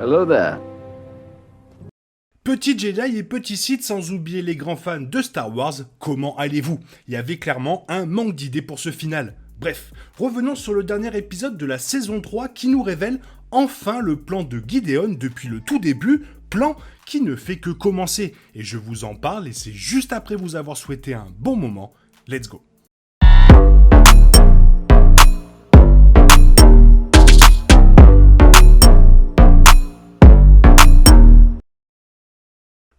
Hello there. Petit Jedi et petit Sith, sans oublier les grands fans de Star Wars, comment allez-vous? Il y avait clairement un manque d'idées pour ce final. Bref, revenons sur le dernier épisode de la saison 3 qui nous révèle enfin le plan de Gideon depuis le tout début, plan qui ne fait que commencer. Et je vous en parle et c'est juste après vous avoir souhaité un bon moment. Let's go.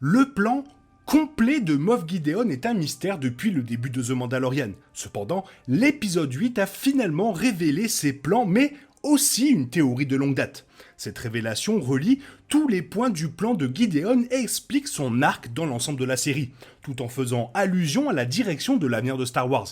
Le plan complet de Moff Gideon est un mystère depuis le début de The Mandalorian. Cependant, l'épisode 8 a finalement révélé ses plans, mais aussi une théorie de longue date. Cette révélation relie tous les points du plan de Gideon et explique son arc dans l'ensemble de la série, tout en faisant allusion à la direction de l'avenir de Star Wars.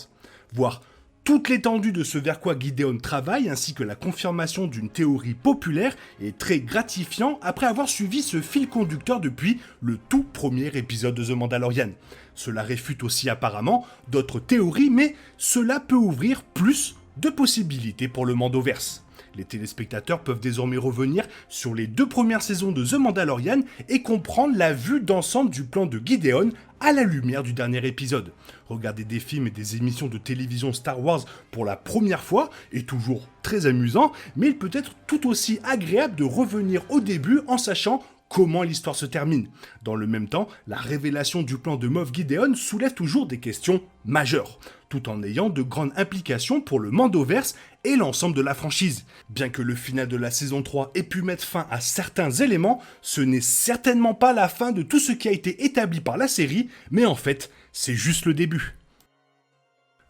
Voir toute l'étendue de ce vers quoi Gideon travaille, ainsi que la confirmation d'une théorie populaire, est très gratifiant après avoir suivi ce fil conducteur depuis le tout premier épisode de The Mandalorian. Cela réfute aussi apparemment d'autres théories, mais cela peut ouvrir plus de possibilités pour le Mandoverse. Les téléspectateurs peuvent désormais revenir sur les 2 premières saisons de The Mandalorian et comprendre la vue d'ensemble du plan de Gideon à la lumière du dernier épisode. Regarder des films et des émissions de télévision Star Wars pour la première fois est toujours très amusant, mais il peut être tout aussi agréable de revenir au début en sachant comment l'histoire se termine. Dans le même temps, la révélation du plan de Moff Gideon soulève toujours des questions majeures, tout en ayant de grandes implications pour le Mandoverse et l'ensemble de la franchise. Bien que le final de la saison 3 ait pu mettre fin à certains éléments, ce n'est certainement pas la fin de tout ce qui a été établi par la série, mais en fait, c'est juste le début.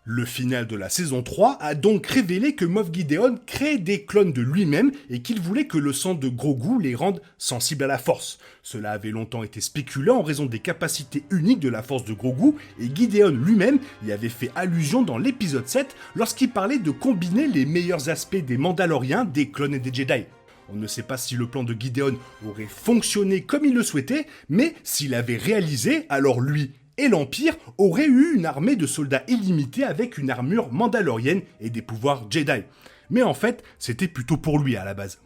Le final de la saison 3 a donc révélé que Moff Gideon crée des clones de lui-même et qu'il voulait que le sang de Grogu les rende sensibles à la force. Cela avait longtemps été spéculé en raison des capacités uniques de la force de Grogu et Gideon lui-même y avait fait allusion dans l'épisode 7 lorsqu'il parlait de combiner les meilleurs aspects des Mandaloriens, des clones et des Jedi. On ne sait pas si le plan de Gideon aurait fonctionné comme il le souhaitait, mais s'il avait réalisé, alors lui et l'Empire auraient eu une armée de soldats illimités avec une armure mandalorienne et des pouvoirs Jedi. Mais en fait, c'était plutôt pour lui à la base.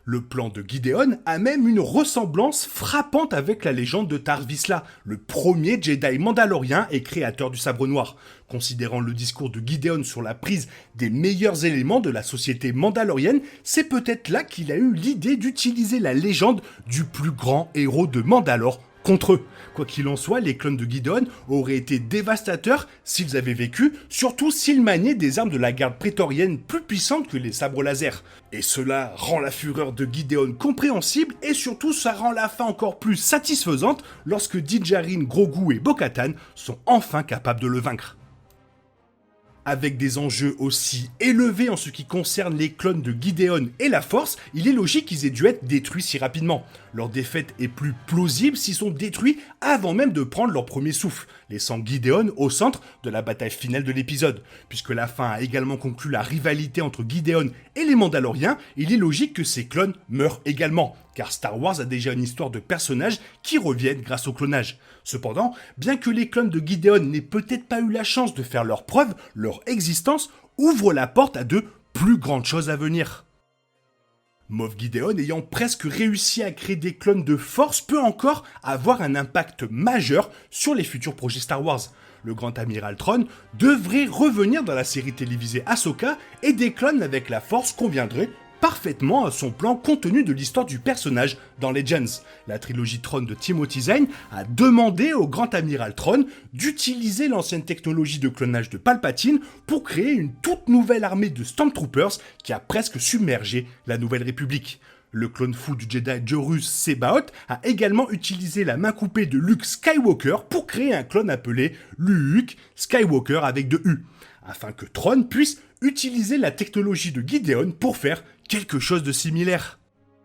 Le plan de Gideon a même une ressemblance frappante avec la légende de Tarre Vizsla, le premier Jedi mandalorien et créateur du sabre noir. Considérant le discours de Gideon sur la prise des meilleurs éléments de la société mandalorienne, c'est peut-être là qu'il a eu l'idée d'utiliser la légende du plus grand héros de Mandalore contre eux. Quoi qu'il en soit, les clones de Gideon auraient été dévastateurs s'ils avaient vécu, surtout s'ils maniaient des armes de la garde prétorienne plus puissantes que les sabres laser. Et cela rend la fureur de Gideon compréhensible et surtout ça rend la fin encore plus satisfaisante lorsque Din Djarin, Grogu et Bo-Katan sont enfin capables de le vaincre. Avec des enjeux aussi élevés en ce qui concerne les clones de Gideon et la Force, il est logique qu'ils aient dû être détruits si rapidement. Leur défaite est plus plausible s'ils sont détruits avant même de prendre leur premier souffle, laissant Gideon au centre de la bataille finale de l'épisode. Puisque la fin a également conclu la rivalité entre Gideon et les Mandaloriens, il est logique que ces clones meurent également, car Star Wars a déjà une histoire de personnages qui reviennent grâce au clonage. Cependant, bien que les clones de Gideon n'aient peut-être pas eu la chance de faire leurs preuves, leur existence ouvre la porte à de plus grandes choses à venir. Moff Gideon ayant presque réussi à créer des clones de force peut encore avoir un impact majeur sur les futurs projets Star Wars. Le grand amiral Thrawn devrait revenir dans la série télévisée Ahsoka et des clones avec la force conviendraient parfaitement à son plan compte tenu de l'histoire du personnage dans Legends. La trilogie Thrawn de Timothy Zahn a demandé au grand amiral Thrawn d'utiliser l'ancienne technologie de clonage de Palpatine pour créer une toute nouvelle armée de Stormtroopers qui a presque submergé la Nouvelle République. Le clone fou du Jedi Jorus Sebaot a également utilisé la main coupée de Luke Skywalker pour créer un clone appelé Luke Skywalker avec 2 U, afin que Thrawn puisse utiliser la technologie de Gideon pour faire quelque chose de similaire.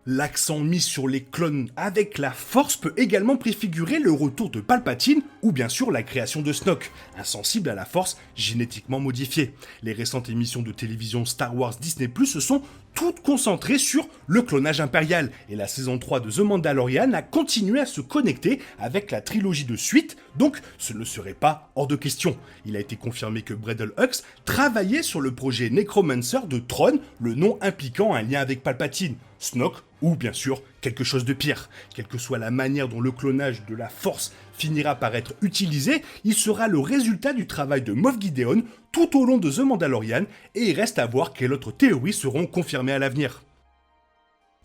L'accent mis sur les clones avec la force peut également préfigurer le retour de Palpatine ou bien sûr la création de Snoke, insensible à la force génétiquement modifiée. Les récentes émissions de télévision Star Wars Disney+ se sont toutes concentrées sur le clonage impérial. Et la saison 3 de The Mandalorian a continué à se connecter avec la trilogie de suite, donc ce ne serait pas hors de question. Il a été confirmé que Bradley Hux travaillait sur le projet Necromancer de Thrawn, le nom impliquant un lien avec Palpatine, Snoke ou bien sûr quelque chose de pire. Quelle que soit la manière dont le clonage de la Force finira par être utilisé, il sera le résultat du travail de Moff Gideon tout au long de The Mandalorian et il reste à voir quelles autres théories seront confirmées à l'avenir.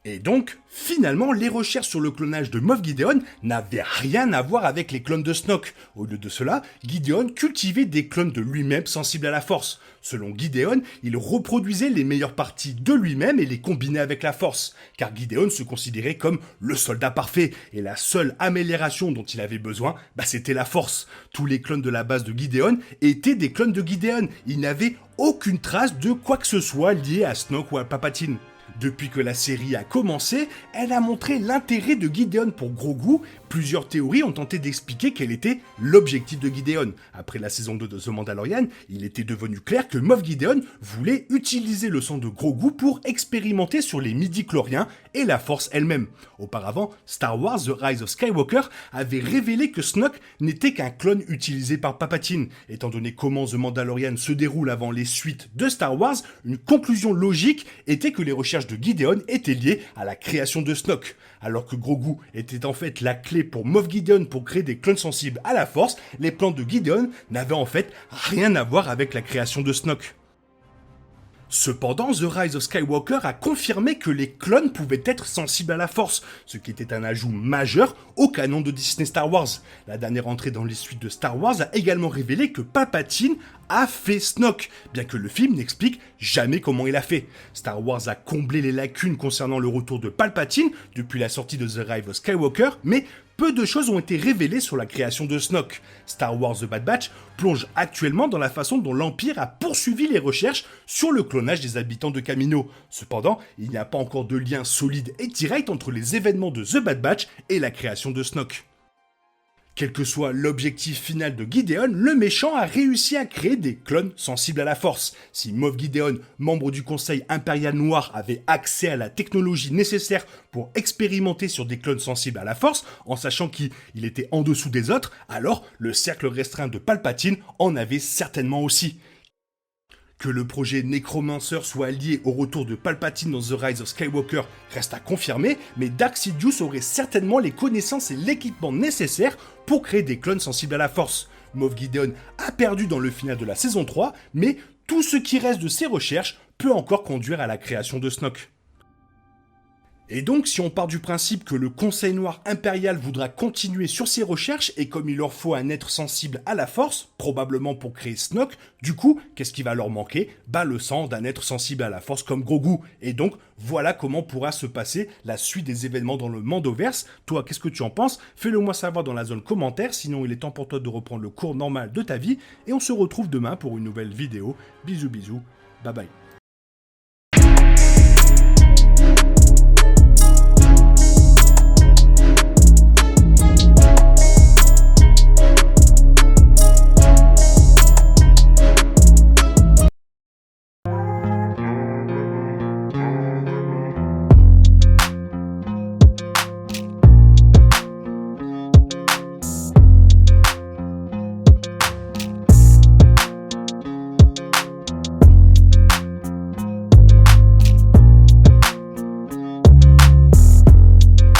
Et donc, finalement, les recherches sur le clonage de Moff Gideon n'avaient rien à voir avec les clones de Snoke. Au lieu de cela, Gideon cultivait des clones de lui-même sensibles à la Force. Selon Gideon, il reproduisait les meilleures parties de lui-même et les combinait avec la Force, car Gideon se considérait comme le soldat parfait, et la seule amélioration dont il avait besoin, c'était la Force. Tous les clones de la base de Gideon étaient des clones de Gideon. Il n'avait aucune trace de quoi que ce soit lié à Snoke ou à Palpatine. Depuis que la série a commencé, elle a montré l'intérêt de Gideon pour Grogu. Plusieurs théories ont tenté d'expliquer quel était l'objectif de Gideon. Après la saison 2 de The Mandalorian, il était devenu clair que Moff Gideon voulait utiliser le sang de Grogu pour expérimenter sur les midi-chloriens et la Force elle-même. Auparavant, Star Wars The Rise of Skywalker avait révélé que Snoke n'était qu'un clone utilisé par Palpatine. Étant donné comment The Mandalorian se déroule avant les suites de Star Wars, une conclusion logique était que les recherches de Gideon étaient liées à la création de Snoke. Alors que Grogu était en fait la clé pour Moff Gideon pour créer des clones sensibles à la Force, les plans de Gideon n'avaient en fait rien à voir avec la création de Snoke. Cependant, The Rise of Skywalker a confirmé que les clones pouvaient être sensibles à la Force, ce qui était un ajout majeur au canon de Disney Star Wars. La dernière entrée dans les suites de Star Wars a également révélé que Palpatine a fait Snoke, bien que le film n'explique jamais comment il a fait. Star Wars a comblé les lacunes concernant le retour de Palpatine depuis la sortie de The Rise of Skywalker, mais peu de choses ont été révélées sur la création de Snoke. Star Wars The Bad Batch plonge actuellement dans la façon dont l'Empire a poursuivi les recherches sur le clonage des habitants de Kamino. Cependant, il n'y a pas encore de lien solide et direct entre les événements de The Bad Batch et la création de Snoke. Quel que soit l'objectif final de Gideon, le méchant a réussi à créer des clones sensibles à la Force. Si Moff Gideon, membre du Conseil impérial noir, avait accès à la technologie nécessaire pour expérimenter sur des clones sensibles à la Force, en sachant qu'il était en dessous des autres, alors le cercle restreint de Palpatine en avait certainement aussi. Que le projet Necromancer soit lié au retour de Palpatine dans The Rise of Skywalker reste à confirmer, mais Darth Sidious aurait certainement les connaissances et l'équipement nécessaires pour créer des clones sensibles à la Force. Moff Gideon a perdu dans le final de la saison 3, mais tout ce qui reste de ses recherches peut encore conduire à la création de Snoke. Et donc, si on part du principe que le Conseil Noir impérial voudra continuer sur ses recherches, et comme il leur faut un être sensible à la Force, probablement pour créer Snoke, du coup, qu'est-ce qui va leur manquer ? Le sang d'un être sensible à la Force comme Grogu. Et donc, voilà comment pourra se passer la suite des événements dans le Mandoverse. Toi, qu'est-ce que tu en penses ? Fais-le moi savoir dans la zone commentaire, sinon il est temps pour toi de reprendre le cours normal de ta vie, et on se retrouve demain pour une nouvelle vidéo. Bisous bisous, bye bye.